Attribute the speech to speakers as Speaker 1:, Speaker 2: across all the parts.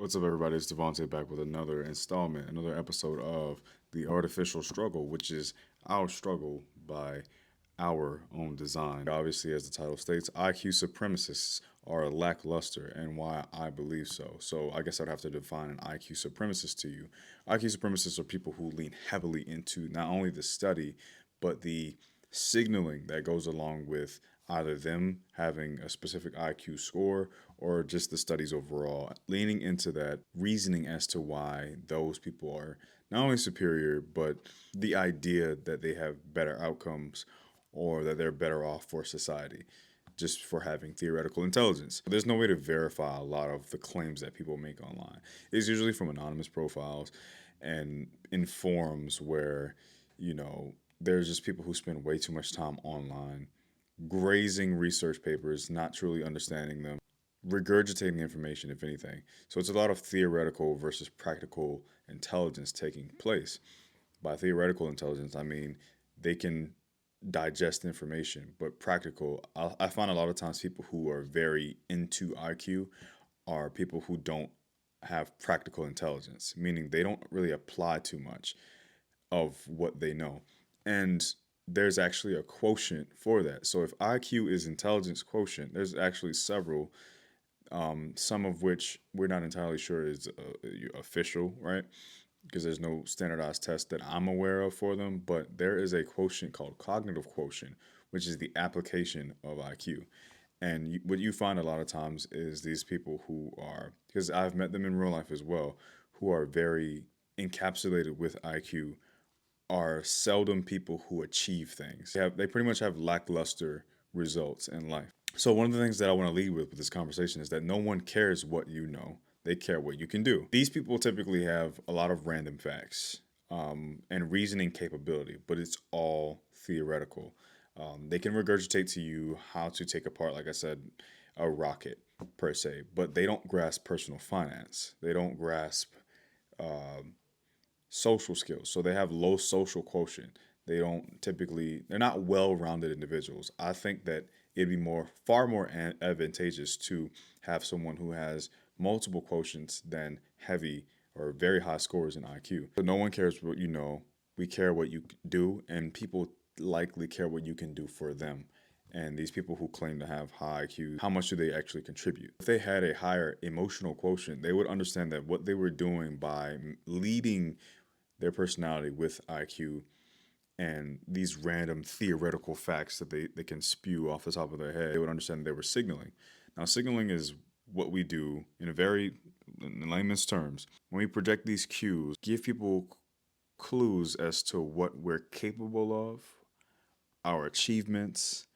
Speaker 1: What's up, everybody? It's Devontae back with another installment, another episode of The Artificial Struggle, which is our struggle by our own design. Obviously, as the title states, IQ supremacists are lackluster, and why I believe so. So, I guess I'd have to define an IQ supremacist to you. IQ supremacists are people who lean heavily into not only the study, but the signaling that goes along with either them having a specific IQ score or just the studies overall, leaning into that reasoning as to why those people are not only superior, but the idea that they have better outcomes or that they're better off for society just for having theoretical intelligence. There's no way to verify a lot of the claims that people make online. It's usually from anonymous profiles and in forums where, there's just people who spend way too much time online grazing research papers, not truly understanding them, regurgitating information, if anything. So it's a lot of theoretical versus practical intelligence taking place. By theoretical intelligence, I mean they can digest information, but practical, I find a lot of times people who are very into IQ are people who don't have practical intelligence, meaning they don't really apply too much of what they know. And there's actually a quotient for that. So if IQ is intelligence quotient, there's actually several, some of which we're not entirely sure is official, right? Because there's no standardized test that I'm aware of for them, but there is a quotient called cognitive quotient, which is the application of IQ. And what you find a lot of times is these people who are, because I've met them in real life as well, who are very encapsulated with IQ are seldom people who achieve things. They pretty much have lackluster results in life. So one of the things that I want to lead with this conversation is that no one cares what you know. They care what you can do. These people typically have a lot of random facts and reasoning capability, but it's all theoretical. They can regurgitate to you how to take apart, like I said, a rocket per se, but they don't grasp personal finance. They don't grasp social skills. So they have low social quotient. They're not well-rounded individuals. I think that it'd be far more advantageous to have someone who has multiple quotients than heavy or very high scores in IQ. So no one cares what you know. We care what you do, and people likely care what you can do for them. And these people who claim to have high IQ, how much do they actually contribute? If they had a higher emotional quotient, they would understand that what they were doing by leading their personality with IQ and these random theoretical facts that they can spew off the top of their head, they would understand they were signaling. Now, signaling is what we do in layman's terms. When we project these cues, give people clues as to what we're capable of, our achievements,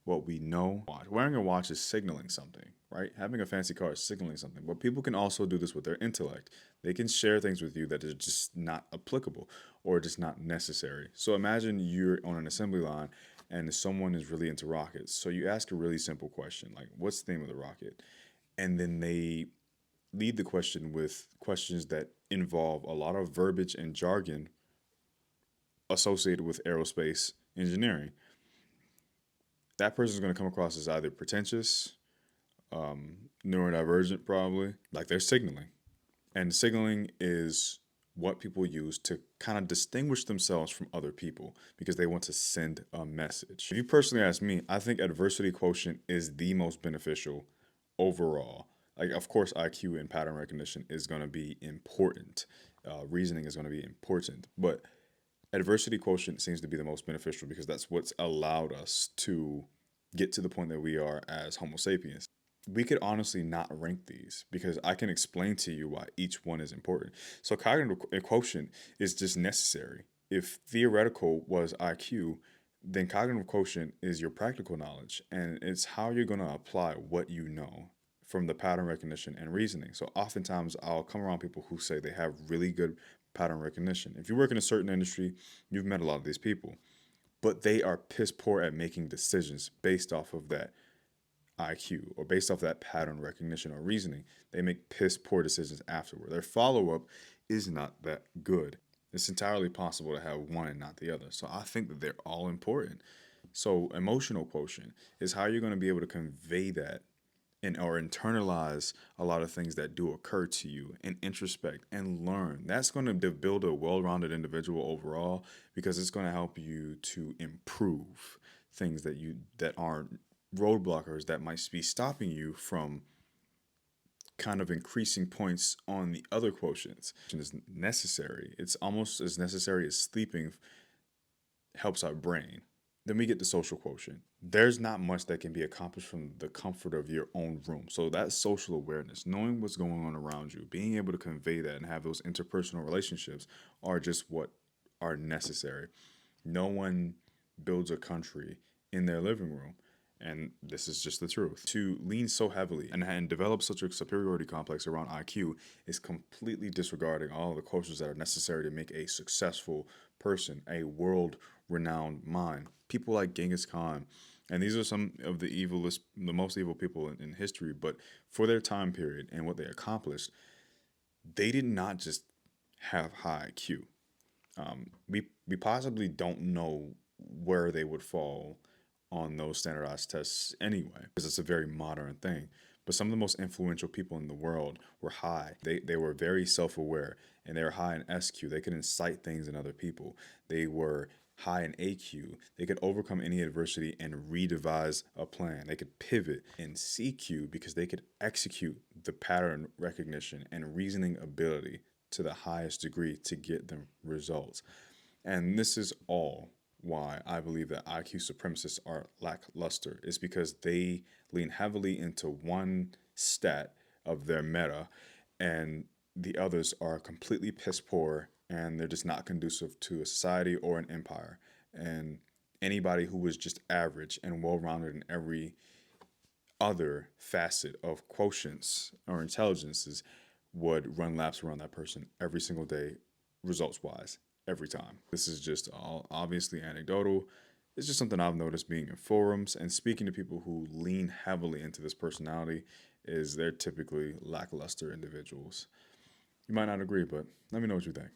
Speaker 1: what we know. Wearing a watch is signaling something, right? Having a fancy car is signaling something. But people can also do this with their intellect. They can share things with you that are just not applicable or just not necessary. So imagine you're on an assembly line and someone is really into rockets. So you ask a really simple question, like, what's the name of the rocket? And then they lead the question with questions that involve a lot of verbiage and jargon associated with aerospace engineering. That person is going to come across as either pretentious, neurodivergent, probably. Like they're signaling. And signaling is what people use to kind of distinguish themselves from other people because they want to send a message. If you personally ask me, I think adversity quotient is the most beneficial overall. Like, of course, IQ and pattern recognition is going to be important. Reasoning is going to be important. But adversity quotient seems to be the most beneficial because that's what's allowed us to get to the point that we are as Homo sapiens. We could honestly not rank these because I can explain to you why each one is important. So cognitive quotient is just necessary. If theoretical was IQ, then cognitive quotient is your practical knowledge, and it's how you're going to apply what you know from the pattern recognition and reasoning. So oftentimes I'll come around people who say they have really good pattern recognition. If you work in a certain industry, you've met a lot of these people, but they are piss poor at making decisions based off of that IQ or based off that pattern recognition or reasoning. They make piss poor decisions afterward. Their follow up is not that good. It's entirely possible to have one and not the other. So I think that they're all important. So emotional quotient is how you're going to be able to convey that and or internalize a lot of things that do occur to you and introspect and learn. That's going to build a well-rounded individual overall, because it's going to help you to improve things that aren't roadblockers that might be stopping you from kind of increasing points on the other quotients. Is necessary. It's almost as necessary as sleeping helps our brain. Then we get the social quotient. There's not much that can be accomplished from the comfort of your own room. So that social awareness, knowing what's going on around you, being able to convey that and have those interpersonal relationships are just what are necessary. No one builds a country in their living room. And this is just the truth. To lean so heavily and develop such a superiority complex around IQ is completely disregarding all of the quotients that are necessary to make a successful person, a world renowned mind. People like Genghis Khan, and these are some of the most evil people in history, but for their time period and what they accomplished, they did not just have high IQ. We possibly don't know where they would fall on those standardized tests anyway, because it's a very modern thing. But some of the most influential people in the world were high. They were very self aware, and they were high in SQ. They could incite things in other people. They were high in AQ. They could overcome any adversity and redevise a plan. They could pivot in CQ because they could execute the pattern recognition and reasoning ability to the highest degree to get them results. And this is all why I believe that IQ supremacists are lackluster, is because they lean heavily into one stat of their meta, and the others are completely piss poor, and they're just not conducive to a society or an empire. And anybody who was just average and well rounded in every other facet of quotients or intelligences would run laps around that person every single day, results wise, every time. This is just all obviously anecdotal. It's just something I've noticed being in forums and speaking to people who lean heavily into this personality, is they're typically lackluster individuals. You might not agree, but let me know what you think.